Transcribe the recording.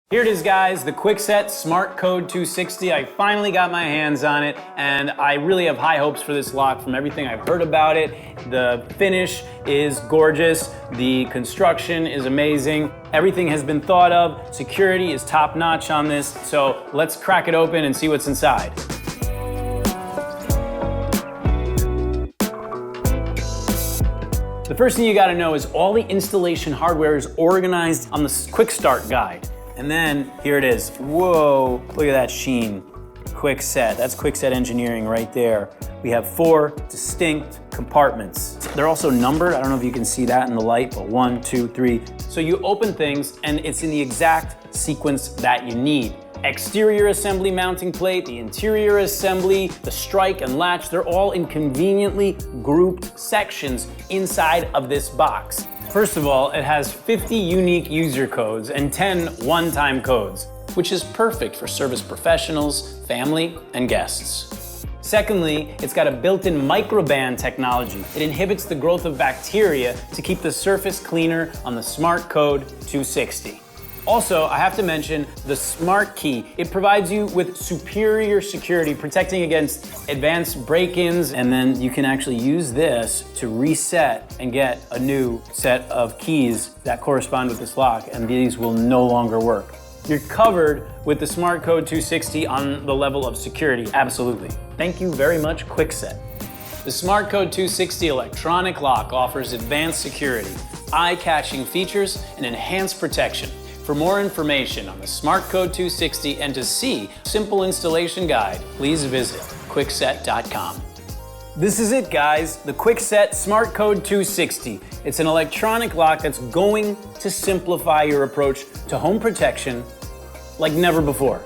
Here it is, guys, the Kwikset SmartCode 260. I finally got my hands on it, and I really have high hopes for this lock from everything I've heard about it. The finish is gorgeous, the construction is amazing, everything has been thought of, security is top-notch on this, so let's crack it open and see what's inside. The first thing you gotta know is all the installation hardware is organized on the Quick Start guide. And then, here it is. Whoa, look at that sheen. Kwikset, that's Kwikset engineering right there. We have 4 distinct compartments. They're also numbered, I don't know if you can see that in the light, but 1, 2, 3. So you open things and it's in the exact sequence that you need. Exterior assembly mounting plate, the interior assembly, the strike and latch, they're all in conveniently grouped sections inside of this box. First of all, it has 50 unique user codes and 10 one-time codes, which is perfect for service professionals, family, and guests. Secondly, it's got a built-in microban technology. It inhibits the growth of bacteria to keep the surface cleaner on the SmartCode 260. Also, I have to mention the Smart Key. It provides you with superior security, protecting against advanced break-ins, and then you can actually use this to reset and get a new set of keys that correspond with this lock, and these will no longer work. You're covered with the SmartCode 260 on the level of security, absolutely. Thank you very much, Kwikset. The SmartCode 260 electronic lock offers advanced security, eye-catching features, and enhanced protection. For more information on the SmartCode 260 and to see a simple installation guide, please visit kwikset.com. This is it, guys, the Kwikset SmartCode 260. It's an electronic lock that's going to simplify your approach to home protection like never before.